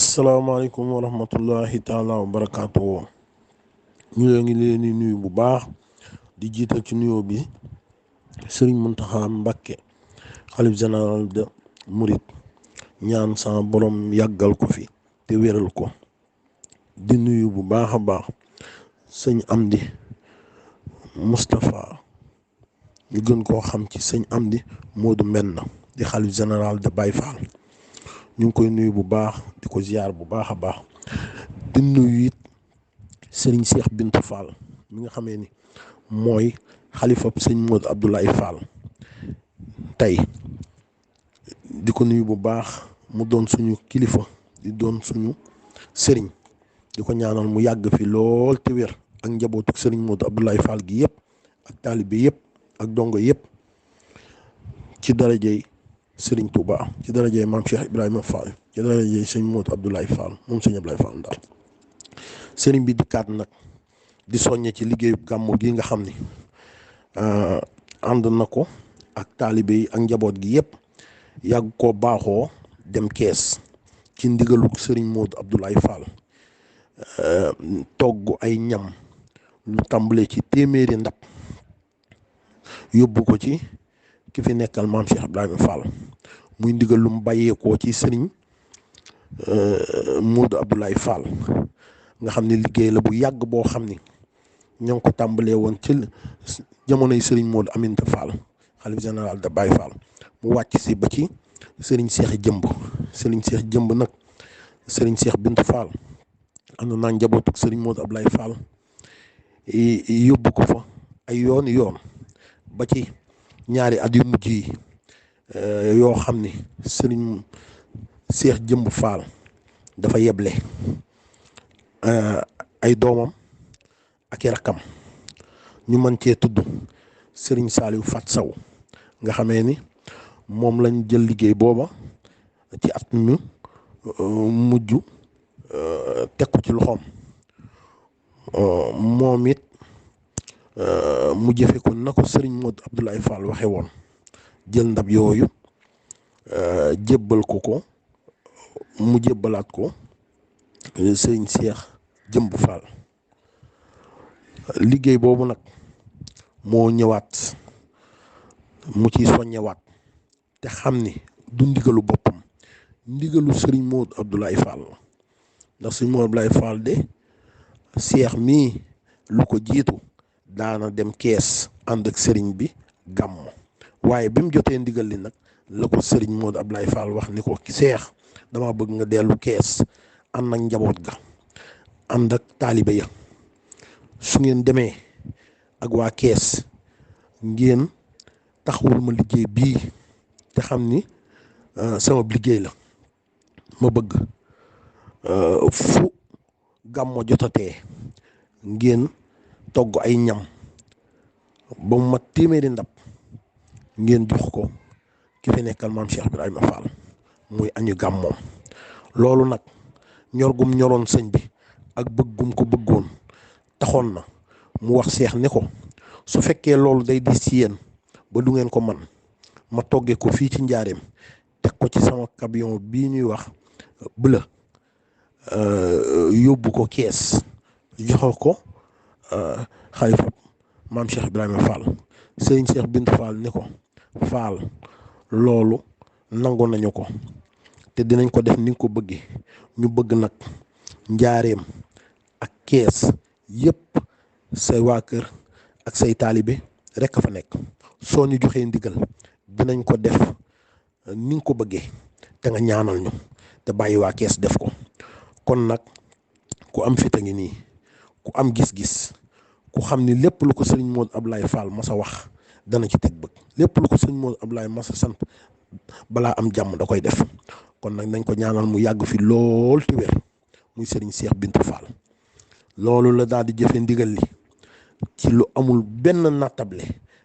asalaamaaleykum wa rahmatullahi taala wa barakaatu. ñu ngi leen di nuyu bu baax di jiital ci nuyoo bi Serigne Mountakha Mbacké xalif général de Mouride ñaan sama borom yàggal ko fi te wéral ko. di nuyu bu baax a baax sëñ Amdi Moustapha ñu gën koo xam ci sëñ Amdi Modou Mbenn di xalif général de Baye Fall. ñu ngi koy nuyu bu baax di ko ziar bu baax a baax di nuyu it Serigne Cheikh Bintou Fall mi nga xamee ni mooy xalifab sëñ Modou Abdoulaye Fall tey di ko nuyu bu baax mu doon suñu kilifa di doon suñu sëriñ di ko ñaanal mu yàgg fi lool te wér ak njabootu sëriñ Modou Abdoulaye Fall gi yëpp ak taalibe yëpp ak dongo yëpp ci darajey Sëriñ Touba ci darajey maam Cheikh Ibrahima Fall ci darajey sëñ Modou Abdoulaye Fall moom sëñ Abdoulaye Fall Ndar sëriñ bi dikkaat nag di soññe ci liggéeyu gàmmu gi nga xam ni ànd na ko ak taalibe yi ak njaboot gi yëpp yàgg koo baaxoo dem Kees ci ndigalu sëriñ Modou Abdoulaye Fall togg ay ñam lu tàmbalee ci téeméeri ndab yóbbu ko ci ki fi nekkal maam Cheikh Ibrahima Fall muy ndigal lu mu bàyyeekoo ci sëriñ Modou Abdoulaye Fall nga xam ne liggéey la bu yàgg boo xam ni ñoo ngi ko tàmbalee woon ci jamonoy sëriñ Modou Aminta Fall xalif général de Baye Fall mu wàcc si ba ci sëriñ Cheikh Jëmb nag sëriñ Cheikh Bintou Fall ànd naa njabootu sëriñ Modou Abdoulaye Fall yóbbu ko fa ay yoon ba ci ñaari at yu mujj yi yoo xam ni sëriñ Cheikh Jëmb Fall dafa yeble ay doomam ak i rakkam ñu mën cee tudd sëriñ Saliou Fat Saw nga xamee ni moom lañ jël liggéey booba ci at mi mujj teg ko ci loxoom moom it mu jëfe ko na ko sëriñ Modou Abdoulaye Fall waxe woon jël ndab yooyu jébbal ko mu jébbalaat ko sëriñ Cheikh Jëmb Fall liggéey boobu nag moo ñëwaat mu ciy soññewaat te xam ni du ndigalu boppam ndigalu sëriñ Modou Abdoulaye Fall ndax sëriñ Modou Abdoulaye Fall de Cheikh mii lu ko jiitu daana dem Kees ànd ak sëriñ bi gàmm waaye bi mu jotee ndigal li nag la ko sëriñ Modou Abdoulaye Fall wax ni ko Cheikh dama bëgg nga dellu Kees ànd ak njaboot ga ànd ak taalibe ya su ngeen demee ak waa Kees ngeen taxawul ma liggéey bii te xam ni sama liggéey la ma bëgg fu gàmmo jotatee ngeen togg ay ñam ba mu mat téeméeri ndab ngeen jox ko ki fi nekkal maam Cheikh Ibrahima Fall muy añu gàmmoom loolu nag ñor gum ñoroon sëñ bi ak bëggum ko bëggoon taxoon na mu wax Cheikh ne ko su fekkee loolu day di si yéen ba du ngeen ko man ma toggee ko fii ci njaareem teg ko ci sama camion bii ñuy wax bëla yóbbu ko Kees joxe ko xalifa maam Cheikh Ibrahima Fall sëriñ Cheikh Bintou Fall ni ko Fall loolu nangu nañu ko te dinañ ko def ni nga ko bëggee ñu bëgg nag njaareem ak Kees yëpp say waa kër ak say taalibe rekk fa nekk soo ñu joxee ndigal dinañ ko def ni nga ko bëggee te nga ñaanal ñu te bàyyi waa Kees def ko kon nag ku am fit a ngi nii ku am gis-gis ku xam ni lépp lu ko sëriñ Modou Abdoulaye Fall masa wax dana ci teg bëgg lépp lu ko sëriñ Modou Abdoulaye masa sant balaa am jàmm da koy def kon nag nañ ko ñaanal mu yàgg fi lool te wér muy sëriñ Cheikh Bintou Fall loolu la daal di jëfe ndigal li ci lu amul benn nattable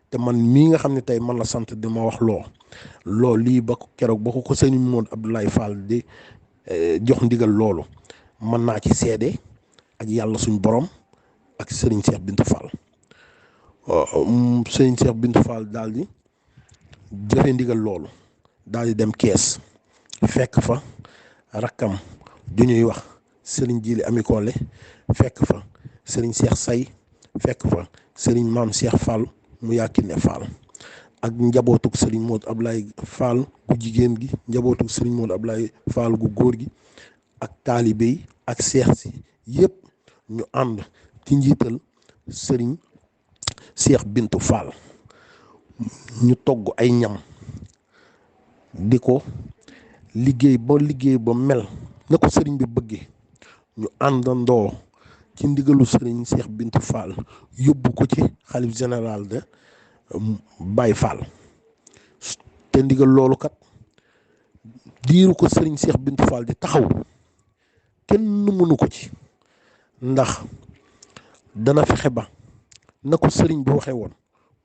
te man mii nga xam ne tey man la sant di ma wax loolu lii ba ko keroog ba ko sëriñ Modou Abdoulaye Fall di jox ndigal loolu mën naa ci seede ak yàlla suñ borom ak sëriñ Cheikh Bintou Fall sëriñ Cheikh Bintou Fall daal di jëfe ndigal loolu daal di dem Kees fekk fa rakkam ju ñuy wax sëriñ Jili Ami Collé fekk fa sëriñ Cheikh Say fekk fa sëriñ maam Cheikh Fall mu Yàkkine Fall ak njabootug sëriñ Modou Ablaye Fall gu jigéen gi njabootug sëriñ Modou Ablaye Fall gu góor gi ak taalibe yi ak seex si yëpp ñu ànd ci njiital sëriñ Cheikh Bintu Fall ñu togg ay ñam di ko liggéey ba mel na ko sëriñ bi bëggee ñu àndandoo ci ndigalu sëriñ Cheikh Bintu Fall yóbbu ko ci xalif général de Baye Fall te ndigal loolu kat diiru ko sëriñ Cheikh Bintu Fall di taxaw kenn mënu ko ci ndax dana fexe ba na ko sëriñ bi waxee woon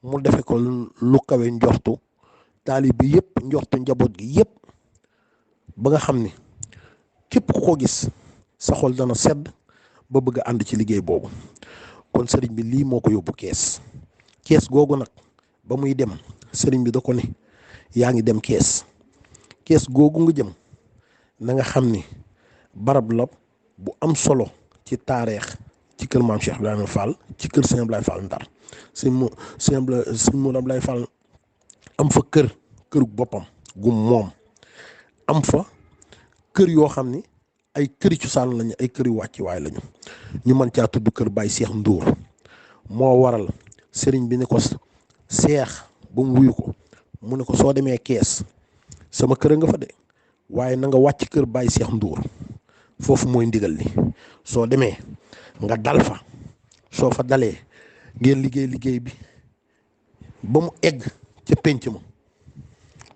mu defe ko lu kawe njortu taalibe bi yëpp njortu njaboot gi yëpp ba nga xam ni képp ku ko gis sa xol dana sedd ba bëgg a ànd ci liggéey boobu. kon sëriñ bi lii moo ko yóbbu kees googu nag ba muy dem sëriñ bi da ko ne yaa ngi dem kees googu nga jëm na nga xam ni barab la bu am solo ci taarix ci kër maam Cheikh Ibrahima Fall ci kër sëñ Ablaye Fall Ndar sëñ Modou Ablaye Fall am fa kërug boppam gu moom am fa kër yoo xam ni ay këri cosaan lañu ay këri wàccuwaay lañu ñu mën caa tudd kër Baye Cheikh Ndour moo waral sëriñ bi ni ko seex ba mu wuyu ko mu ne ko soo demee kees sama kër nga fa de waaye na nga wàcc kër Baye Cheikh Ndour foofu mooy ndigal li soo demee nga dal fa soo fa dalee ngeen liggéey bi ba mu egg ca pénc ma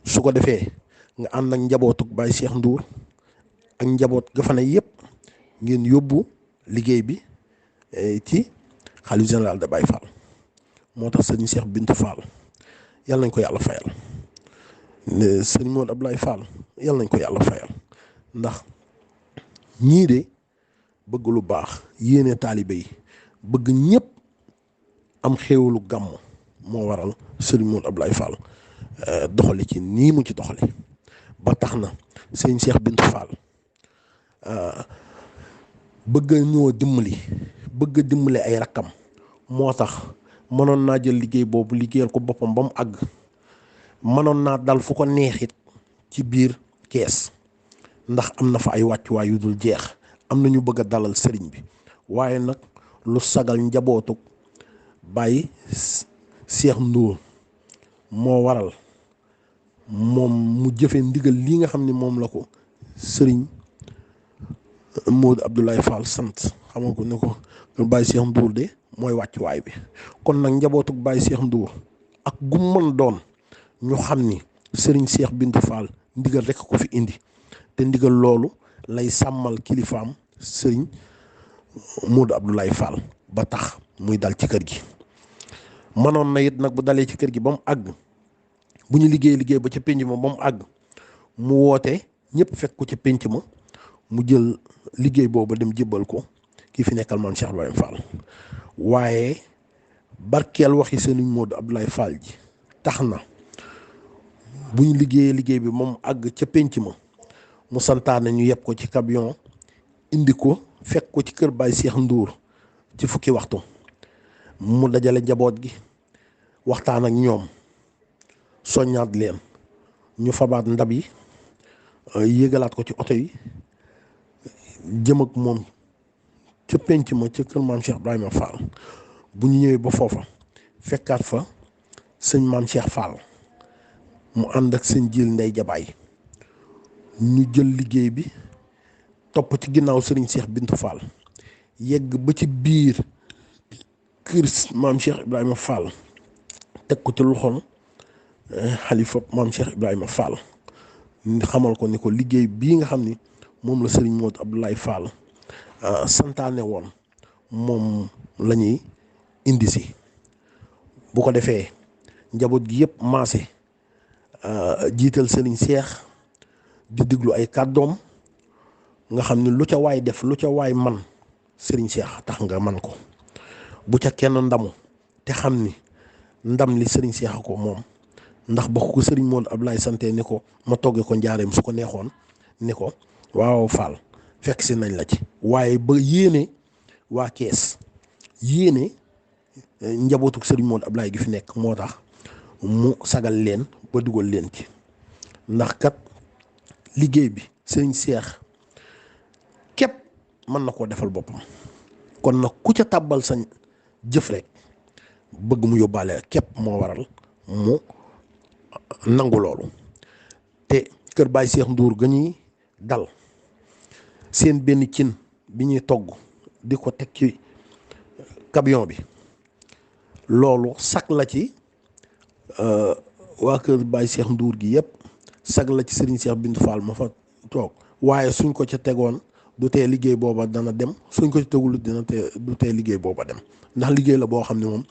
su ko defee nga ànd ak njabootug Baye Cheikh Ndour ak njaboot ga fa ne yëpp ngeen yóbbu liggéey bi ci xalif général de Baye Fall moo tax sëriñ Cheikh Bintu Fall yàlla nañ ko yàlla fayal sëriñ Modou Ablaye Fall yàlla nañ ko yàlla fayal ndax ñii de bëgg lu baax yéene taalibe yi bëgg ñëpp am xéewalu gàmm moo waral sëriñ Modou Ablaye Fall doxali ci nii mu ci doxali ba tax na sëriñ Cheikh Bintu Fall bëgg ñoo dimbali ay rakkam moo tax mënoon naa jël liggéey boobu liggéeyal ko boppam ba mu àgg mënoon naa dal fu ko neexit ci biir kees ndax am na fa ay wàccuwaay yu dul jeex am na ñu bëgg a dalal sëriñ bi waaye nag lu sagal njabootu Baye Cheikh Ndour moo waral moom mu jëfe ndigal lii nga xam ni moom la ko sëriñ Modou Abdoulaye Fall sant xamal ko ne ko Baye Cheikh Ndour de mooy wàccuwaay bi kon nag njabootuk Baye Cheikh Ndour ak gu mën doon ñu xam ni sëriñ Cheikh Bintu Fall ndigal rekk ko fi indi te ndigal loolu lay sàmmal kilifaam sëriñ Modou Abdoulaye Fall ba tax muy dal ci kër gi mënoon na it nag bu dalee ci kër gi ba mu àgg bu ñu liggéey ba ca pénc ma ba mu àgg mu woote ñëpp fekk ko ca pénc ma mu jël liggéey boobu dem jébbal ko ki fi nekkal maam Cheikh Ibrahima Fall waaye barkeel waxi sëriñ Modou Abdoulaye Fall ji tax na bu ñu liggéey bi moom àgg ca pénc ma mu santaane ñu yeb ko ci camion indi ko fekk ko ci kër Baye Cheikh Ndour ci fukki waxtu mu dajale njaboot gi waxtaan ak ñoom soññaat leen ñu fabaat ndab yi yéegalaat ko ci oto yi jëm ak moom ca penc ma ca kër maam Cheikh Ibrahima Fall bu ñu ñëwee ba foofa fekkaat fa sëñ maam Cheikh Fall mu ànd ak sëñ Jil Ndey Jabaay ñu jël liggéey bi topp ci ginnaaw sëriñ Cheikh Bintu Fall yegg ba ci biir kër maam Cheikh Ibrahima Fall teg ko ci loxoom xalifa maam Cheikh Ibrahima Fall xamal ko ni ko liggéey bii nga xam ni moom la sëriñ Modou Abdoulaye Fall santaane woon moom la ñuy indi si bu ko defee njaboot gi yëpp maase jiital sëriñ Cheikh di diglu ay kàddoom nga xam ni lu ca waay def lu ca waay man sëriñ Cheikh tax nga man ko bu ca kenn ndamu te xam ni ndam li sëriñ Cheikh ko moom ndax ba ko sëriñ Modou Abdoulaye sante ni ko ma togge ko njaareem su ko neexoon ni ko waaw Fall fekk si nañ la ci waaye ba yéene waa Kees yéene njabootu sëriñ Modou Ablaye gi fi nekk moo tax mu sagal leen ba dugal leen ci ndax kat liggéey bi sëriñ Seex képp mën na koo defal boppam kon nag ku ca tàbbal sa jëf rek bëgg mu yóbbaale képp moo waral mu nangu loolu te kër Baay Seex Nduur ga ñuy dal seen benn cin bi ñuy togg di ko teg ci camion bi loolu sag la ci waa kër Baay Seex Nduur gi yëpp sag la ci Serigne Cheikh Bintou Fall ma fa toog waaye suñ ko ca tegoon du tee liggéey booba dana dem suñ ko ci tegul du tee liggéey booba dem ndax liggéey la boo xam ne moom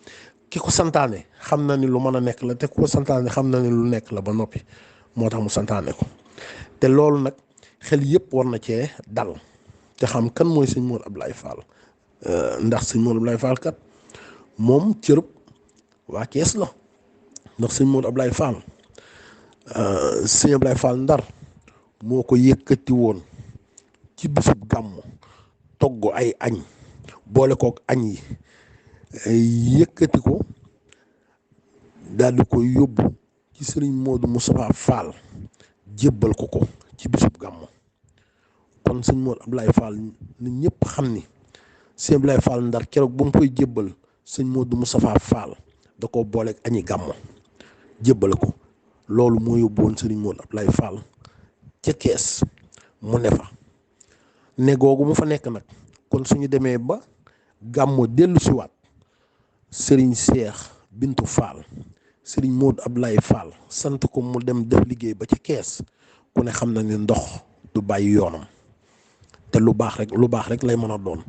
ki ko santaane xam na ni lu mën a nekk la te ku ko santaane xam na ni lu nekk la ba noppi moo tax mu santaane ko te loolu nag xel yëpp war na cee dal te xam kan mooy sëñ Modou Ablaye Fall ndax sëñ Modou Ablaye Fall kat moom cërëb waa Kees la ndax sëñ Modou Ablaye Fall sëñ Ablaye Fall Ndar moo ko yëkkati woon ci bisub gàmm togg ay añ boole kook añ yi yëkkati ko daal di koy yóbbu ci sëriñ Modou Moustapha Fall jébbal ko ci bisub gàmm kon sëñ Modou Ablaye Fall na ñëpp xam ni sëñ Ablaye Fall Ndar keroog ba mu koy jébbal sëñ Modou Moustapha Fall da ko booleeg añi gàmm jébbal ko loolu moo yóbbuwoon sëriñ Modou Ablaye Fall ca Kees mu ne fa ne googu mu fa nekk nag kon suñu demee ba gàmmo dellu siwaat sëriñ Seex Bintou Fall sëriñ Modou Ablaye Fall sant ko mu dem def liggéey ba ca Kees ku ne xam na ne ndox du bàyyi yoonam te lu baax rek lay mën a doon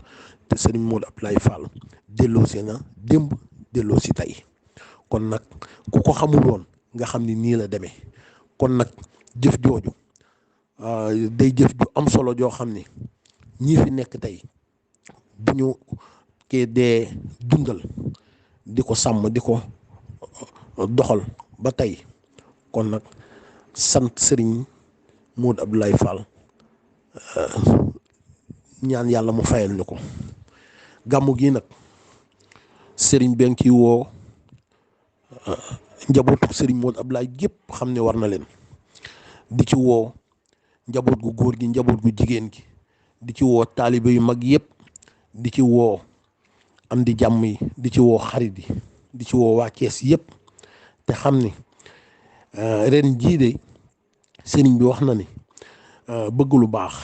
te sëriñ Modou Ablaye Fall delloosi na démb delloosi tey kon nag ku ko xamul woon nga xam ni nii la demee kon nag jëf jooju day jëf ju am solo joo xam ni ñii fi nekk tey bu ñu kee dee dundal di ko sàmm di ko doxal ba tey kon nag sant sëriñ Modou Abdoulaye Fall ñaan yàlla mu fayal ñu ko gàmmu gi nag sëriñ ben ci woo njabootu sëriñ Modou Abdoulaye gépp xam ne war na leen di ci woo njaboot gu góor gi njaboot gu jigéen gi di ci woo taalibe yu mag yëpp di ci woo am di jàmm yi di ci woo xarit yi di ci woo waa Kees yëpp te xam ni ren jii de sëriñ bi wax na ni bëgg lu baax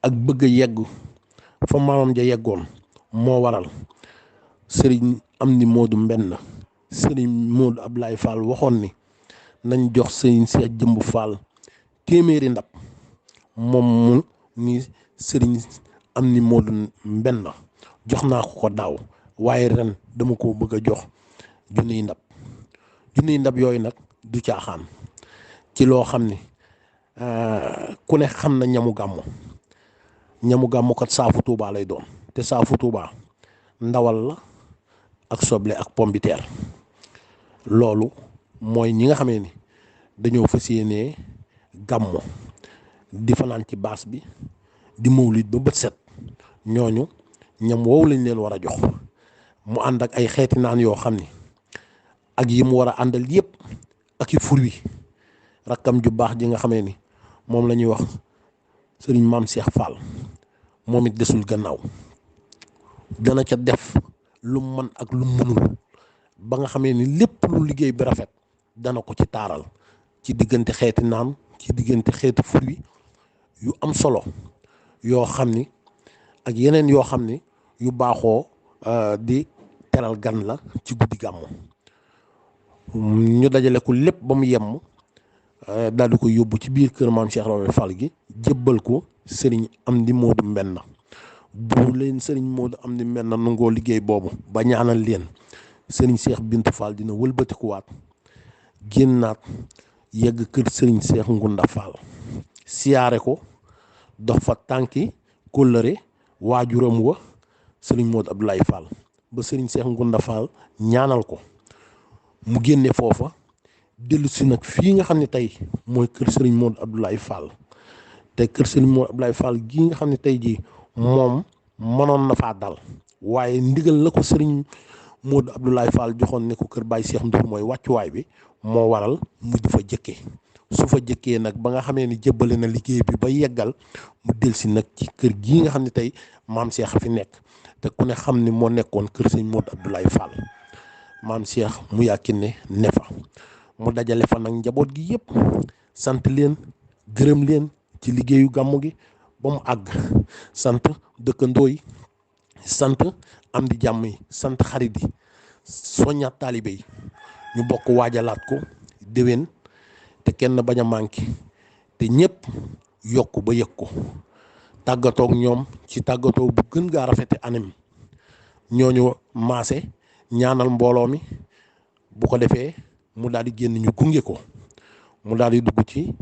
ak bëgg a yegg fa maamam ja yeggoon moo waral sëriñ Amdi Modou Mbenn sëriñ Modou Abdoulaye Fall waxoon ni nañ jox sëriñ Seex Jëmb Fall téeméeri ndab moom mu ni sëriñ Amdi Modou Mbenn jox naa ko daaw waaye ren dama ko bëgg a jox junniy ndab yooyu nag du caaxaan ci loo xam ni ku ne xam na ñamu gàmmu kat saafu Tuuba lay doon te saafu Tuuba ndawal la ak soble ak pombiteer loolu mooy ñi nga xamee ni dañoo fas yéenee gàmmu di fanaan ci baas bi di mawlid ba bët set ñooñu ñam woowu lañ leen war a jox mu ànd ak ay xeeti naan yoo xam ni ak yi mu war a àndal yëpp ak i fruits rakkam ju baax ji nga xamee ni moom la ñuy wax sëriñ Maam Cheikh Fall moom it desul gannaaw dana ca def lu mën ak lu mënul ba nga xamee ni lépp lu liggéey bi rafet dana ko ci taaral ci diggante xeeti naan ci diggante xeeti fruits yu am solo yoo xam ni ak yeneen yoo xam ni yu baaxoo di teral gan la ci guddi gàmmu ñu dajale ko lépp ba mu yemm daal di ko yóbbu ci biir kër Maam Cheikh Ibrahima Fall gi jébbal ko sëriñ Amdi Modou Mbenn bu leen sëriñ Modou Amdi Mbenn nangoo liggéey boobu ba ñaanal leen sëriñ Cheikh Bintou Fall dina wëlbatikuwaat génnaat yegg kër sëriñ Cheikh Ngunda Fall siyaare ko dox fa tànki kóllëre waajuram wa sëriñ Modou Abdoulaye Fall ba sëriñ Cheikh Ngunda Fall ñaanal ko mu génne foofa dellu si nag fii nga xam ne tey mooy kër sëriñ Modou Abdoulaye Fall te kër sëriñ Modou Abdoulaye Fall gii nga xam ne tey jii moom mënoon na faa dal waaye ndigal la ko sëriñ Modou Abdoulaye Fall joxoon ne ko kër Baye Cheikh Ndour mooy wàccuwaay bi moo waral mu di fa jëkkee su fa jëkkee nag ba nga xamee ni jébbale na liggéey bi ba yeggal mu delsi nag ci kër gii nga xam ne tey maam Cheikh fi nekk te ku ne xam ni moo nekkoon kër sëñ Modou Abdoulaye Fall maam Cheikh mu yàkki ne fa mu dajale fa nag njaboot gi yëpp sant leen gërëm leen ci liggéeyu gàmmu gi ba mu àgg sant dëkkandoo yi sant am di jàmm yi sant xarit yi soññaat taalibe yi ñu bokk waajalaat ko déwén te kenn bañ a manqué te ñëpp yokk ba yëg ko tàggatoog ñoom ci tàggatoo bu gën gaa rafete anam ñooñu maase ñaanal mbooloo mi bu ko defee mu daal di génn ñu gunge ko mu daal di dugg ci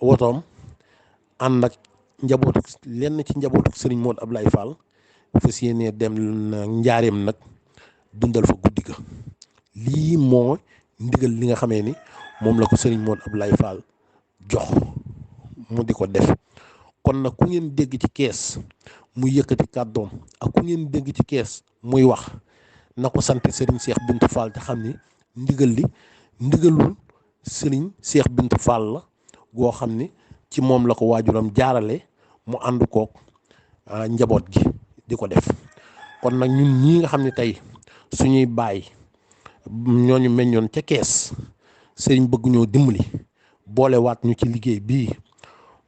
wotoom ànd ak njabootu lenn ci njabootu sëriñ Modou Abdoulaye Fall fas yéenee dem njaareem nag dundal fa guddi ga lii moo ndigal li nga xamee ni moom la ko sëriñ Modou Abdoulaye Fall jox mu di ko def kon nag ku ngeen dégg ci kees muy yëkkati kàddoom ak ku ngeen dégg ci kees muy wax na ko sant sëriñ Cheikh Bintou Fall te xam ni ndigalul sëriñ Cheikh Bintou Fall la goo xam ni ci moom la ko waajuram jaarale mu ànd kook njaboot gi di ko def kon nag ñun ñii nga xam ne tey suñuy baay ñooñu meññoon ca kees sëriñ bëgg ñoo dimbali boolewaat ñu ci liggéey bii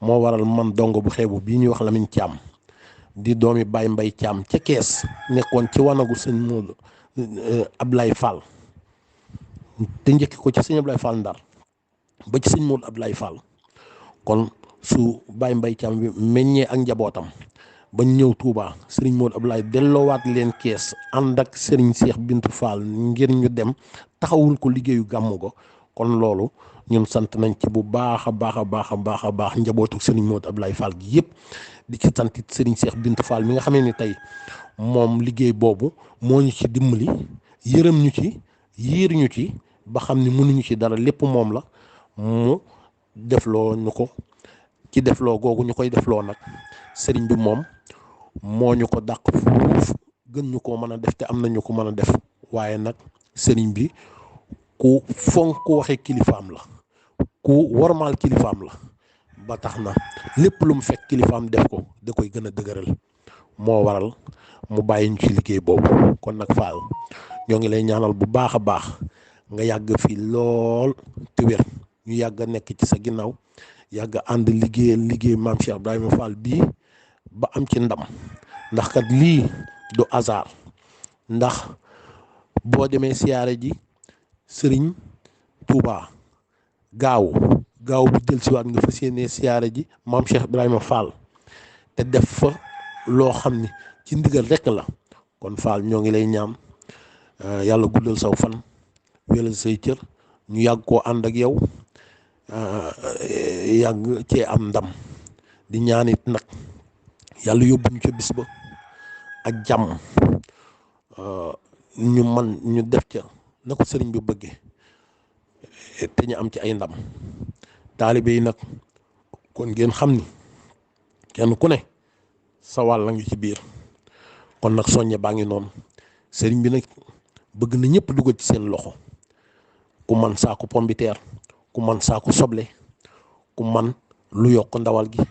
moo waral man dongo bu xeebu bii ñuy wax Lamine Thiam di doomi Baye Mbaye Thiam ca kees nekkoon ci wanagu sëñ Modou Abdoulaye Fall te njëkki ko ci sëñ Abdoulaye Fall Ndar ba ci sëñ Modou Abdoulaye Fall kon su Baye Mbaye Thiam bi meññee ak njabootam bañ ñëw Touba sëriñ Modou Abdoulaye delloowaat leen kees ànd ak sëriñ Cheikh Bintou Fall ngir ñu dem taxawul ko liggéeyu gàmmu go kon loolu ñun sant nañ ci bu baax a baax a baax a baax a baax njabootu sëriñ Modou Abdoulaye Fall gi yëpp di ci sant sëriñ Cheikh Bintou Fall mi nga xamee ni tey moom liggéey boobu moo ñu ci dimbali yërëm ñu ci yiir ñu ci ba xam ni mënuñu ci dara lépp moom la mu defloo ñu ko ci defloo googu ñu koy defloo nag sëriñ bi moom moo ñu ko dàq fuuf gën ñu ko mën a def te am nañu ko mën a def waaye nag sëriñ bi ku fonk waxe kilifaam la ku wormaal kilifaam la ba tax na lépp lu mu fekk kilifaam def ko da koy gën a dëgëral moo waral mu bàyyi ñu ci liggéey boobu kon nag Fall ñoo ngi lay ñaanal bu baax a baax nga yàgg fi lool te wér ñu yàgg a nekk ci sa ginnaaw yàgg ànd liggéey maam Cheikh Ibrahima Fall bii ba am ci ndam ndax kat lii du hasard ndax boo demee siyaare ji sëriñ Touba gaaw bu jël siwaat nga fas yéenee siyaare ji maam Cheikh Ibrahima Fall te def fa loo xam ni ci ndigal rekk la kon Fall ñoo ngi lay ñaam yàlla guddal saw fan wéral say cër ñu yàgg koo ànd ak yow yàgg cee am ndam di ñaanit nag yàlla yóbbu ñu ca bis ba ak jàmm ñu def ca na ko sëriñ bi bëggee te ñu am ci ay ndam taalibe yi nag kon ngeen xam ni kenn ku ne sa wàll la ngi ci biir kon nag soññe baa ngi noonu sëriñ bi nag bëgg na ñëpp dugal ci seen loxo ku man saaku pombiteer ku man saaku soble ku man lu yokk ndawal gi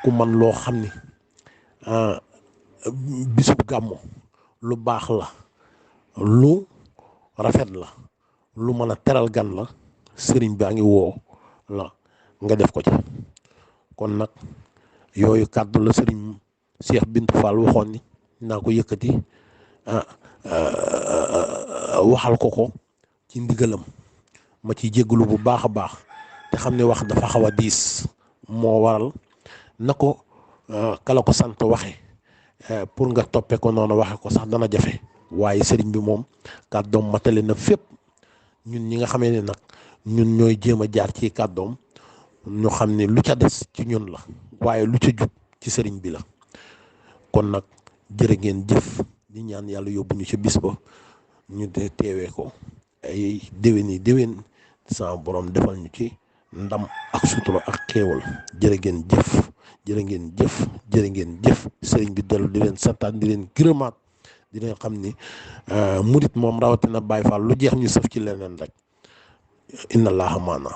ku man loo xam ni bisub gàmmu lu baax la lu rafet la lu mën a teral gan la sëriñ baa ngi woo la nga def ko ci kon nag yooyu kàddu la sëriñ Cheikh Bintou Fall waxoon ni naa ko yëkkati waxal ko ci ndigalam ma ci jéggalu bu baax a baax te xam ne wax dafa xaw a diis moo waral na ko kala ko sant waxe pour nga toppe ko noonu waxe ko sax dana jafe waaye sëriñ bi moom kàddoom matale na fépp ñun ñi nga xamee ne nag ñun ñooy jéem a jaar ci kàddoom ñu xam ne lu ca des ci ñun la waaye lu ca jub ci sëriñ bi la kon nag jërë ngeen jëf di ñaan yàlla yóbbu ñu ca bis ba ñu de teewee ko ay déwén sama borom defal ñu ci ndam ak sutura ak xéewal. jërë ngeen jëf jërë ngeen jëf jërë ngeen jëf sëriñ bi dellu di leen santaat di leen gërëmaat di leen xam ni murit moom rawatina Baay Faal lu jeex ñu sëf ci leneen rek inna allaha maana